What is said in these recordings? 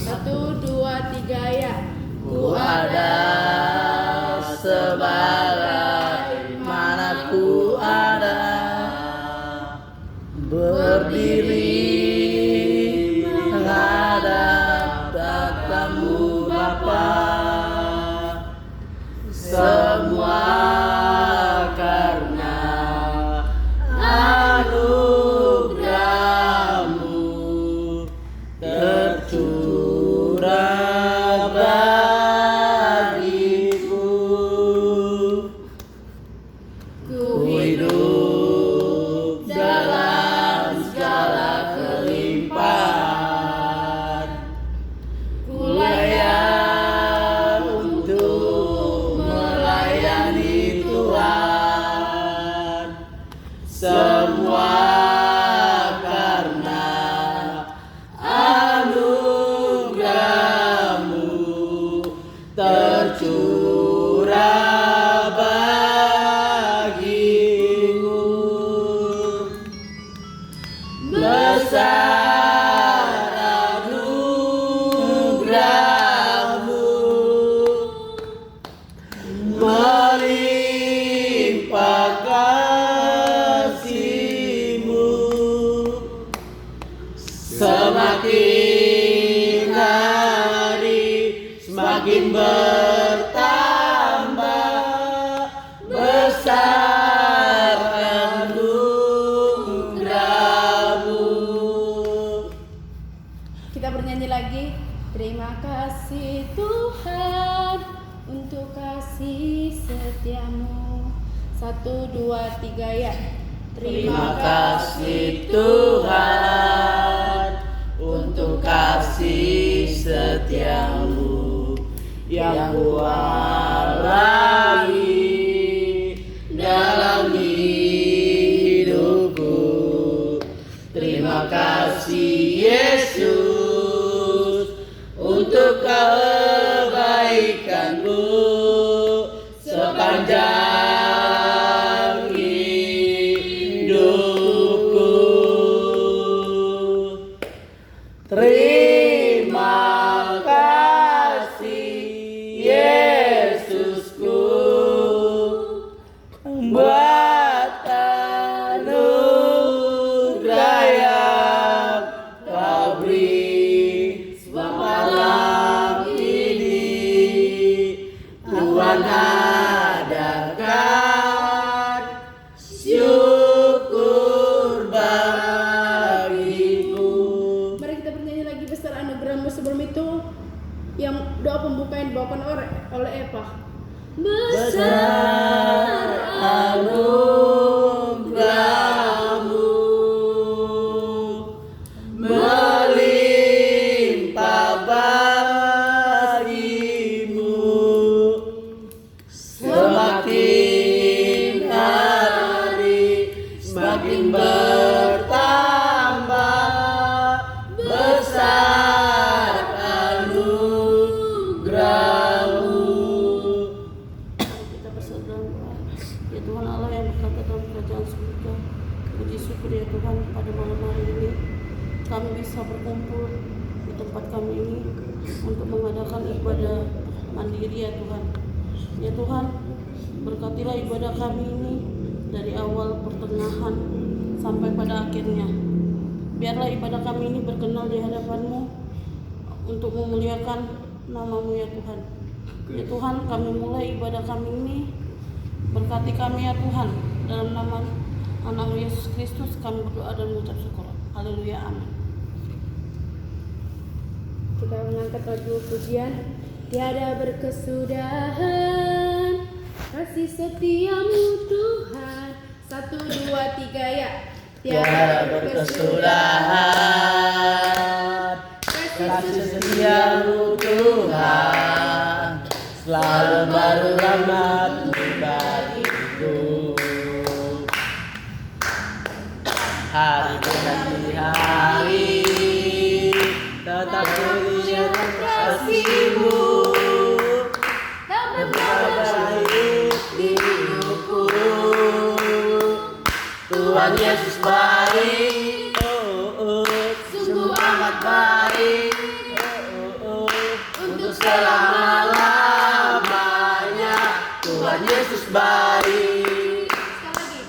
1, 2, 3 ya. Ku ada sebagaimana ku ada, berdiri menghadap tatamu Bapa. Semua karena anugerah-Mu tercurah bagiku. Ku hidup dalam segala kelimpahan, ku layak untuk melayani Tuhan. Semua karena anugerah-Mu tercurah bagiku. Besar anugerah-Mu, melimpah kasih-Mu, semakin hari semakin bertambah. Besar anugerah-Mu. Kita bernyanyi lagi. Terima kasih Tuhan untuk kasih setia-Mu. 1, 2, 3 ya. Terima kasih Tuhan untuk kasih setia-Mu yang Ku alami dalam hidupku. Terima kasih Yesus untuk kebaikan-Mu sepanjang hidupku. Terima kasih Yesusku buat anugerah yang Kau beri semalam ini. Tuhan adakan syukur bagiku. Mari kita bernyanyi lagi besar anugerah-Mu. Sebelum itu yang doa pembuka yang dibawakan oleh Eva. Besar anugerah-Mu, melimpah bagimu, semakin hari semakin bertambah. Besar anugerah-Mu. Kita berserah doa. Ya Tuhan Allah yang berkata dalam kerajaan surga, puji syukur ya Tuhan pada malam hari ini kami bisa berkumpul di tempat kami ini untuk mengadakan ibadah mandiri ya Tuhan. Ya Tuhan, berkatilah ibadah kami ini dari awal, pertengahan sampai pada akhirnya. Biarlah ibadah kami ini berkenan di hadapan-Mu untuk memuliakan nama-Mu ya Tuhan. Ya Tuhan, kami mulai ibadah kami ini, berkati kami ya Tuhan. Dalam nama Anak Yesus Kristus kami berdoa dan mengucap syukur. Haleluya, amin. Kita mengangkat lagu pujian. Tiada berkesudahan kasih setia-Mu Tuhan. 1, 2, 3 ya. Tiada berkesudahan kasih setia-Mu Tuhan, selalu baru rahmat-Mu bagiku. Hari demi hari tetap kulihat kasih-Mu, terbaik di hidupku. Tuhan Yesus baik, sungguh amat baik. selama-lamanya. Tuhan Yesus baik, Sekali lagi.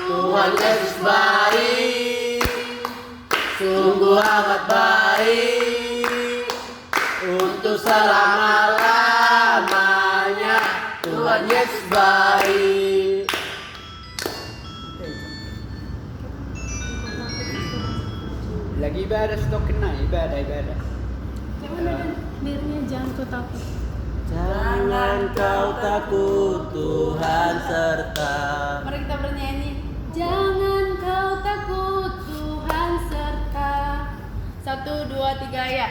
Tuhan Yesus baik, sungguh amat baik. Untuk selama-lamanya Tuhan Yesus baik. Lagi ibadah stok kena ibadah. Liriknya jangan kau takut. Jangan kau takut, Tuhan serta. Mari kita bernyanyi. Jangan kau takut, Tuhan serta. 1, 2, 3 ya.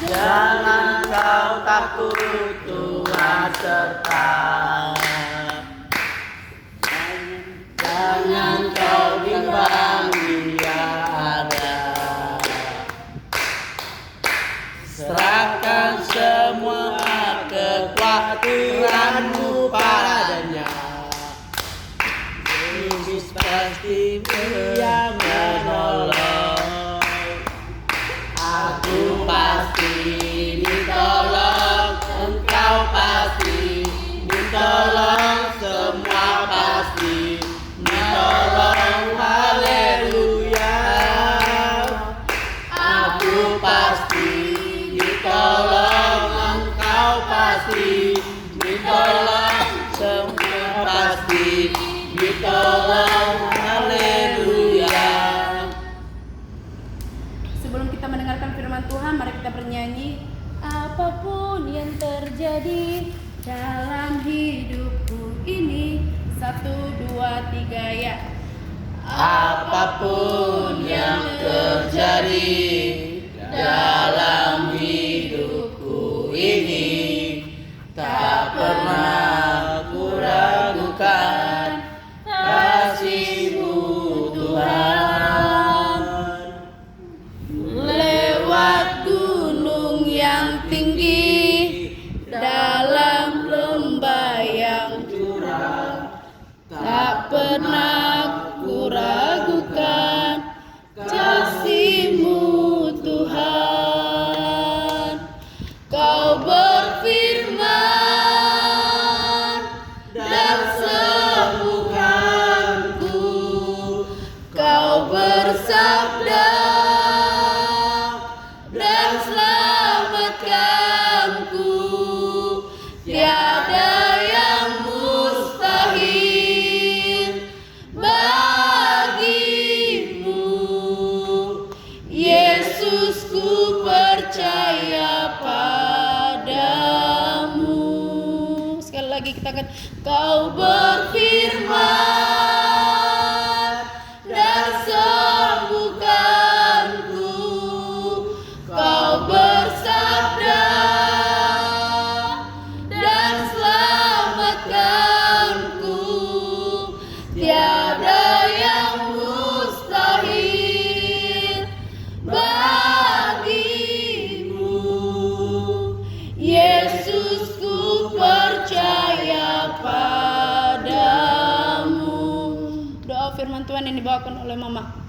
Jangan kau takut, Tuhan serta. Jangan kau bimbang, Dia ada. Serahkan semua kekhawatiranmu padanya. Yesus pasti Dia menolong. Aku pasti ditolong, engkau pasti ditolong, semua pasti ditolong. Haleluya. Aku pasti ditolong, engkau pasti ditolong, semua pasti ditolong. Haleluya. Sebelum kita mendengarkan firman Tuhan, mari kita bernyanyi. Apapun yang terjadi dalam hidupku ini. 1, 2, 3 ya. Apapun yang terjadi dalam hidupku ini, tak pernah ku ragukan kasih-Mu Tuhan. Lewat gunung yang tinggi, dalam lembah yang Curang, tak pernah ku ragukan kasih-Mu Tuhan. Kau berfirman dan sembuhkanku, Kau bersabda dan selamatkanku. Tiada yang mustahil bagimu, Yesus, ku percaya padamu. Sekali lagi kita akan. Kau berfirman dan sembuhkanku, Kau bersabda dan selamatkanku. Tiada yang mustahil bagimu, Yesus, ku percaya padamu. Doa firman Tuhan yang dibawakan oleh Mama.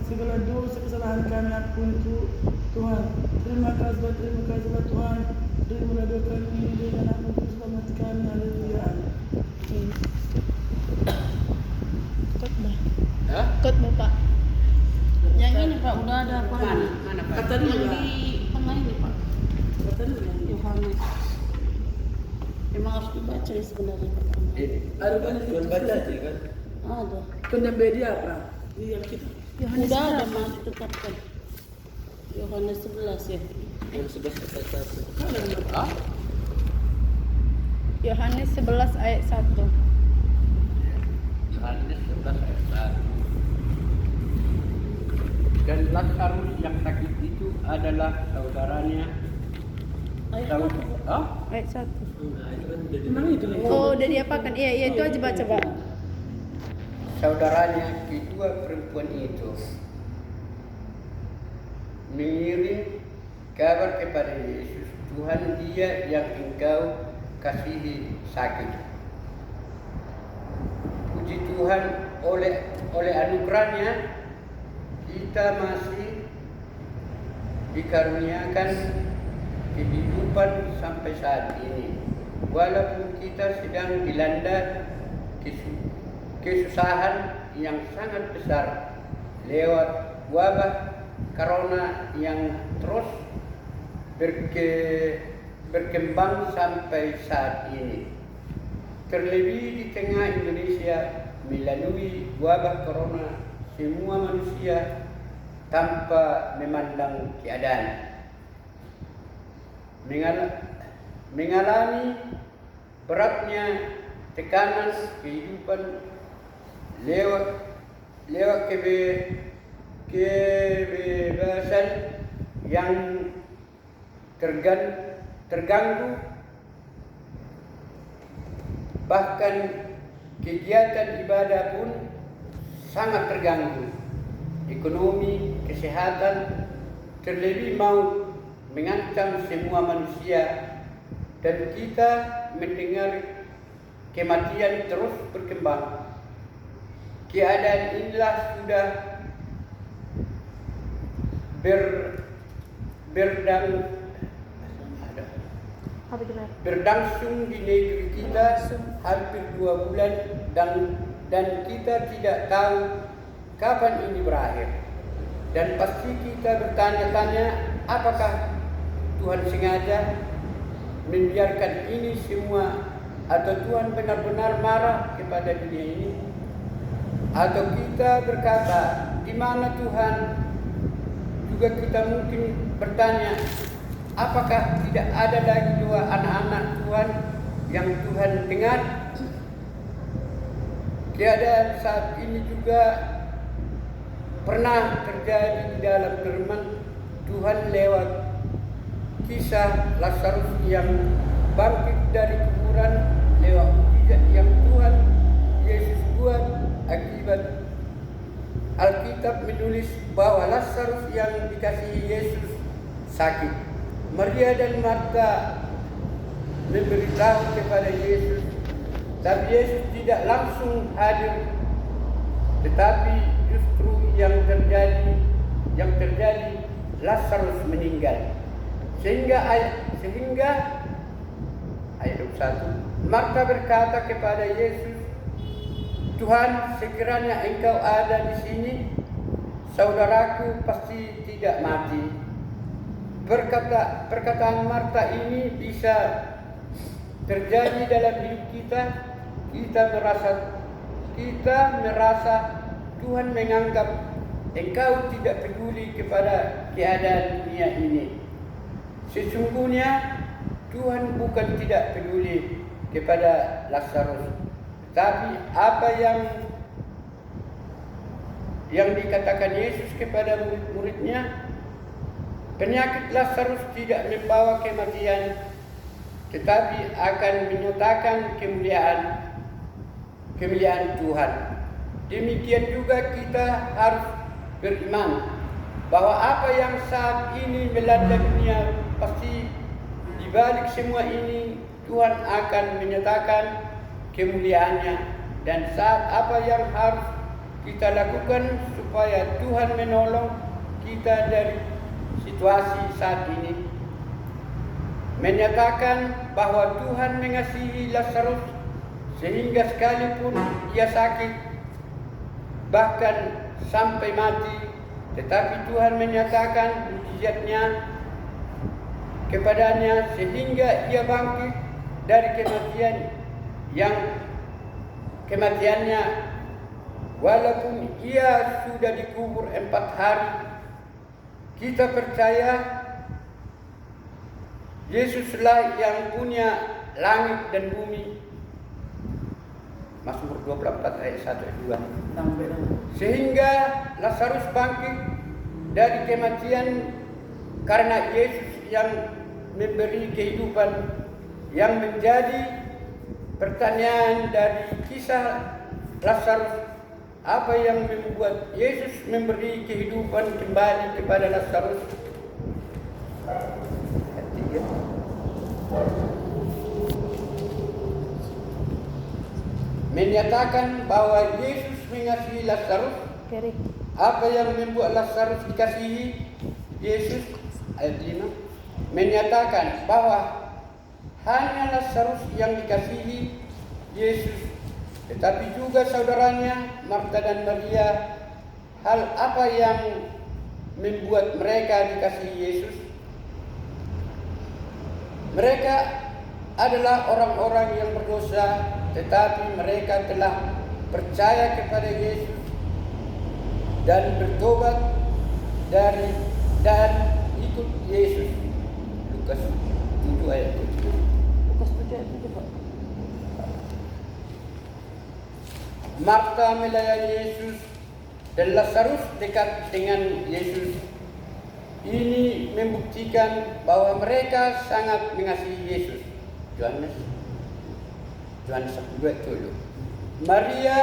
Segala dosa kesalahan kami ampuni Tuhan. Terima kasih Tuhan. Terimalah doa kami dengan ampun selamat kami. Haleluya. Khotbah Pak. Yang ini Pak udah ada apa? Mana Pak? Kata Yang dulu. di tengah ini Pak. Kata dulu. Yohanes. Emang harus dibaca ya sebenarnya pertama. Ada banyak Tuhan baca aja kan. Ada. Pendembedi apa? Di Alkitab. Udah ada Mas ditetapkan. Yohanes 11 ya. Yang 11 ayat 1. Ah? Yohanes 11 ayat 1. Yohanes 11 ayat 1. Dan Lazarus yang sakit itu adalah saudaranya. Ayat Tahu? apa? Ah? Ayat 1. Memang itu nih. Oh, udah diapakan? Iya, itu aja coba. Saudaranya kedua perempuan itu mengirim kabar kepada Yesus, Tuhan dia yang engkau kasihi sakit. Puji Tuhan, oleh anugerahnya kita masih dikaruniakan kehidupan sampai saat ini. Walaupun kita sedang dilanda kesusahan yang sangat besar lewat wabah corona yang terus berkembang sampai saat ini. Terlebih di tengah Indonesia melalui wabah corona, semua manusia tanpa memandang keadaan mengalami beratnya tekanan kehidupan lewat kebebasan yang terganggu, bahkan kegiatan ibadah pun sangat terganggu. Ekonomi, kesehatan, terlebih maut mengancam semua manusia, dan kita mendengar kematian terus berkembang. Keadaan inilah sudah berlangsung di negeri kita hampir 2 bulan, dan kita tidak tahu kapan ini berakhir. Dan pasti kita bertanya-tanya, apakah Tuhan sengaja membiarkan ini semua, atau Tuhan benar-benar marah kepada dunia ini? Atau kita berkata, di mana Tuhan? Juga kita mungkin bertanya, apakah tidak ada lagi doa anak-anak Tuhan yang Tuhan dengar? Keadaan saat ini juga pernah terjadi di dalam firman Tuhan lewat kisah Lazarus yang bangkit dari kuburan, lewat mukjizat yang Tuhan Yesus buat. Akibat Alkitab menulis bahwa Lazarus yang dikasihi Yesus sakit. Maria dan Marta memberitahu kepada Yesus, tapi Yesus tidak langsung hadir, tetapi justru yang terjadi Lazarus meninggal. Sehingga ayat 21, Marta berkata kepada Yesus, Tuhan, sekiranya Engkau ada di sini, saudaraku pasti tidak mati. Perkataan Marta ini bisa terjadi dalam hidup kita. Kita merasa Tuhan menganggap Engkau tidak peduli kepada keadaan dunia ini. Sesungguhnya Tuhan bukan tidak peduli kepada Lazarus, tapi apa yang dikatakan Yesus kepada murid-muridnya, penyakit Lazarus tidak membawa kematian, tetapi akan menyatakan kemuliaan Tuhan. Demikian juga kita harus beriman bahwa apa yang saat ini melanda dunia, pasti di balik semua ini Tuhan akan menyatakan kemuliaannya. Dan saat apa yang harus kita lakukan supaya Tuhan menolong kita dari situasi saat ini? Menyatakan bahwa Tuhan mengasihi Lazarus sehingga sekalipun ia sakit, bahkan sampai mati, tetapi Tuhan menyatakan mukjizatnya kepadanya sehingga ia bangkit dari kematiannya, walaupun ia sudah dikubur 4 hari. Kita percaya Yesuslah yang punya langit dan bumi. Mazmur 24 ayat 1 dan 2. Sehingga Lazarus bangkit dari kematian karena Yesus yang memberi kehidupan. Yang menjadi pertanyaan dari kisah Lazarus, apa yang membuat Yesus memberi kehidupan kembali kepada Lazarus? Menyatakan bahwa Yesus mengasihi Lazarus. Apa yang membuat Lazarus dikasihi Yesus? Ayat 5 menyatakan bahwa hanya Lazarus yang dikasihi Yesus, tetapi juga saudaranya Marta dan Maria. Hal apa yang membuat mereka dikasihi Yesus? Mereka adalah orang-orang yang berdosa, tetapi mereka telah percaya kepada Yesus dan bertobat dan ikut Yesus. Lukas 7 ayat 7. Lukas 7 ayat 7, Pak. Marta melayani Yesus dan Lazarus dekat dengan Yesus. Ini membuktikan bahwa mereka sangat mengasihi Yesus. Yohanes 1:20. Maria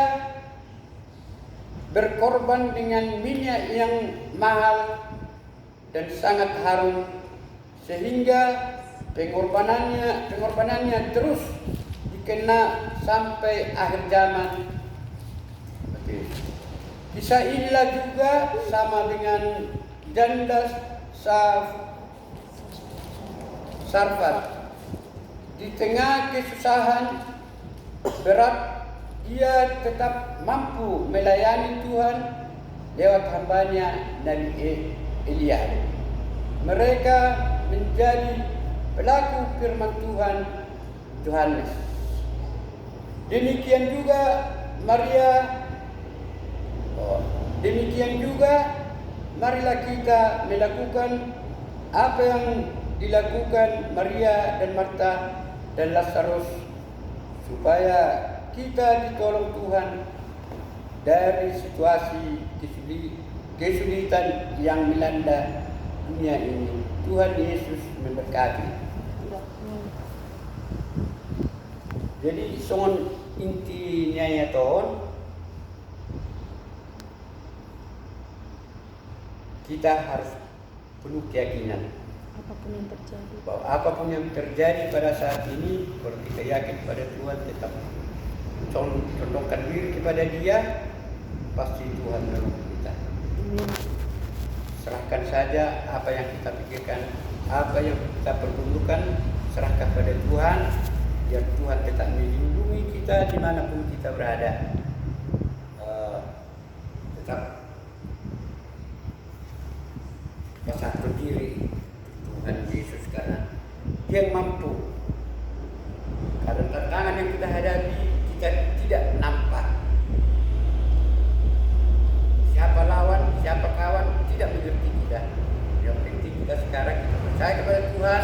berkorban dengan minyak yang mahal dan sangat harum, sehingga pengorbanannya terus dikenal sampai akhir zaman. Kisah inilah juga sama dengan janda Sarfat. Di tengah kesusahan berat, ia tetap mampu melayani Tuhan lewat hambanya Nabi Elia. Mereka menjadi pelaku firman Tuhan Yohanes. Demikian juga marilah kita melakukan apa yang dilakukan Maria dan Marta dan Lazarus, supaya kita ditolong Tuhan dari situasi kesulitan yang melanda dunia ini. Tuhan Yesus memberkati. Jadi songon intinya ya ton, kita harus penuh keyakinan bahwa apapun yang terjadi pada saat ini, kalau kita yakin pada Tuhan, tetap condongkan diri kepada Dia, pasti Tuhan menolong kita. Serahkan saja apa yang kita pikirkan, apa yang kita perlukan, serahkan pada Tuhan, biar Tuhan tetap melindungi kita dimanapun kita berada. Tetap pasrah diri Tuhan Yesus, karena Dia yang mampu. Karena tantangan yang kita hadapi, kita tidak nampak. Siapa lawan, siapa kawan, tidak mengerti kita. Yang penting kita sekarang kita percaya kepada Tuhan,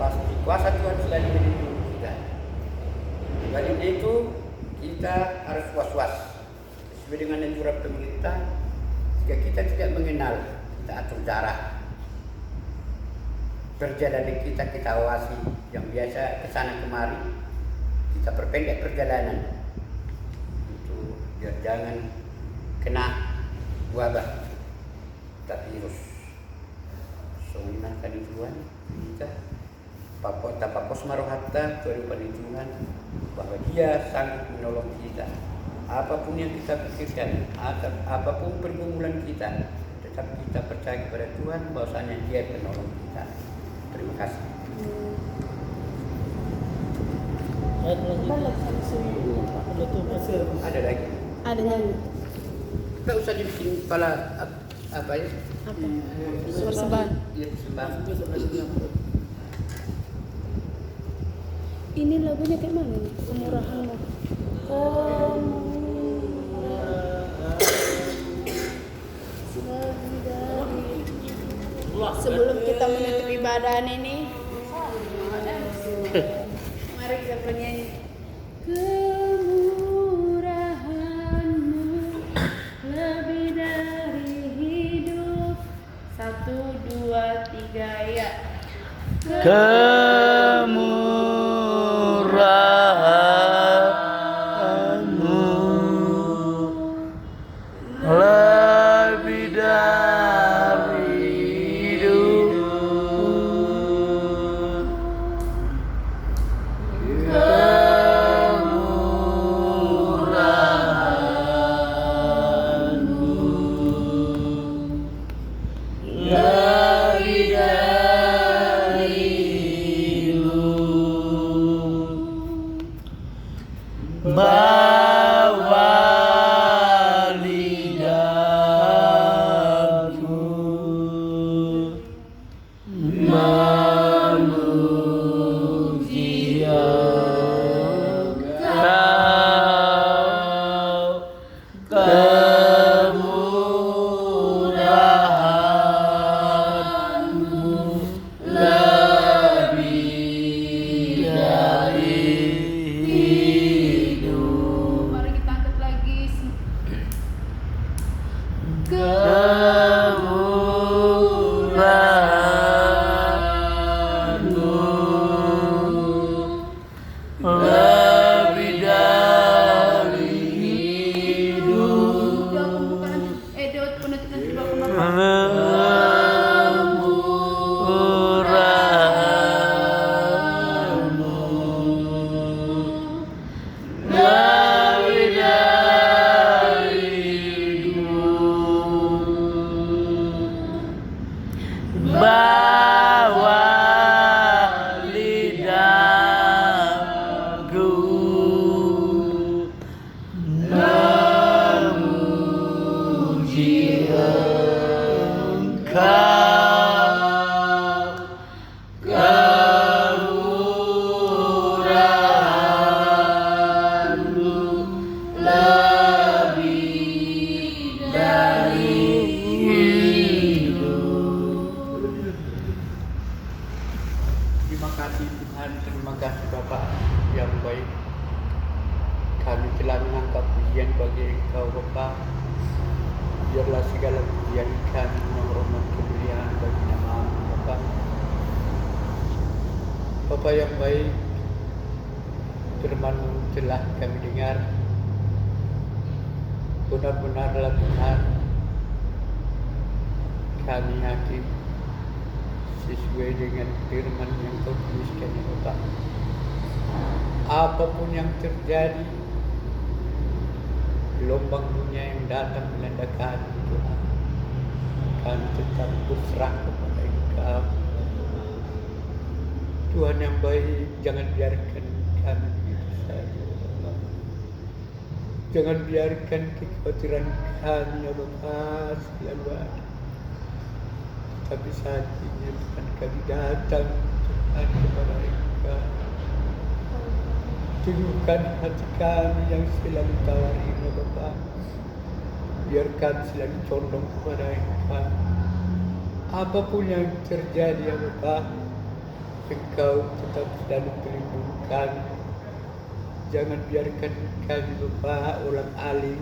pasti kuasa Tuhan selalu melindungi kita. Dibalik itu, kita harus was-was sesuai dengan anjuran pemerintah. Jika kita tidak mengenal, kita atur jarak. Perjalanan kita awasi, yang biasa kesana kemari, kita perpendek perjalanan itu biar jangan kena wabah tak virus. Soalnya Tuhan kita papos marohatta kehidupan Tuhan, bahwa Dia sanggup menolong kita. Apapun yang kita pikirkan, apapun pergumulan kita, tetap kita percaya kepada Tuhan bahwasanya Dia penolong kita. Terima kasih. Ada lagi? Ada nyanyi. Tak usah dibikin kepala apa ya? Persembahan. Iya, persembahan. Ini lagunya kayak mana nih? Kemurahanmu. Sebelum kita menutup ibadah ini, mari kita bernyanyi. Kemurahan-Mu lebih dari hidup. 1, 2, 3 ya. Kemurahan-Mu lebih dari hidup. Kemurahan-Mu lebih dari hidup. Bawa lidahku memuji Engkau, kemurahan-Mu lebih dari hidup. Mari kita angkat lagi. Kemurahan-Mu lebih dari hidup. Doa pembukaan, doa penutupan kedua kemampuan. Kemurahan-Mu lebih dari hidup. Bawa lidahku memuji Engkau, kemurahan-Mu lebih dari hidup. Terima kasih Tuhan, terima kasih Bapak yang baik. Kami telah menangkap pujian bagi Engkau Bapa. Biarlah segala pujian kami menghormat kemuliaan bagi nama-Mu Bapa. Bapa yang baik, firman-Mu telah kami dengar. Benar-benarlah Tuhan, kami hakim sesuai dengan firman yang Kau tuliskan ya Bapa. Apapun yang terjadi, gelombang dunia yang datang melanda kami Tuhan, kami tetap berserah kepada Engkau. Tuhan yang baik, jangan biarkan kami begitu saja Bapa. Jangan biarkan kekhawatiran kami ya Bapa selalu ada. Tapi saat ini Tuhan kami datang Tuhan kepada Engkau. Teguhkan hati kami yang selalu tawar ini Bapa. Biar kami selalu condong kepada Engkau. Apapun yang terjadi ya Bapa, Engkau tetap selalu pelindung kami. Jangan biarkan kami Bapa ulang alik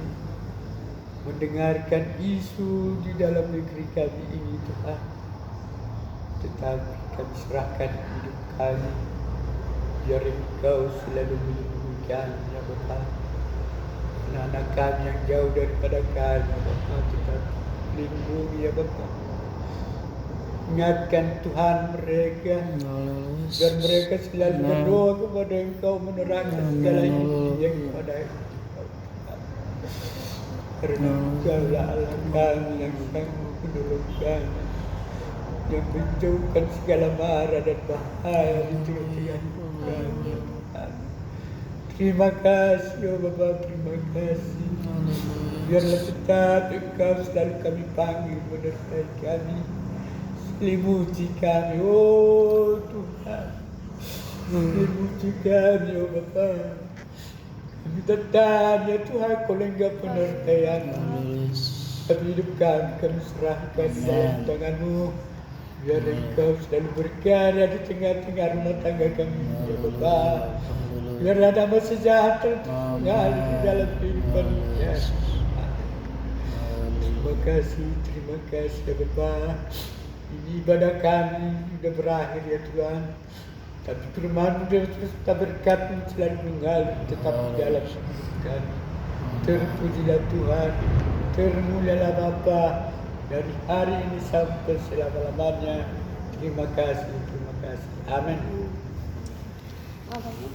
mendengarkan isu di dalam negeri kami ini Tuhan. Tetapi kami serahkan hidup kami, biar Engkau selalu melindungi kami ya Bapa. Anak-anak kami yang jauh daripada kami ya Bapa, tetap lindungi ya Bapa. Ingatkan Tuhan mereka, biar mereka selalu berdoa kepada Engkau, menerangkan segala hidup yang kepada Engkau. Karena Engkaulah Allah kami yang sanggup menolong kami, yang menjauhkan segala mara dan bahaya di tengah-tengah kami. Terima kasih, oh Bapa, terima kasih. Biarlah tetap Engkau selalu kami panggil, menyertai kami, selimuti kami, oh Tuhan. Selimuti kami, oh Bapa. Kami tetap, ya Tuhan, Kau lenggap penyertaan. Tapi hidup kami serahkan di dalam tangan-Mu. Biar Engkau selalu berkarya di tengah-tengah rumah tangga kami, ya Bapa. Biar ada damai sejahtera tinggal di dalam kehidupan ini. Terima kasih ya Bapa. Ini ibadah kami sudah berakhir ya Tuhan. Tapi firman-Mu terus kita berkat selalu mengalir tetap di dalam hidup kami. Terpujilah Tuhan, termulialah Bapa dari hari ini sampai selama-lamanya. Terima kasih. Amin. Amin.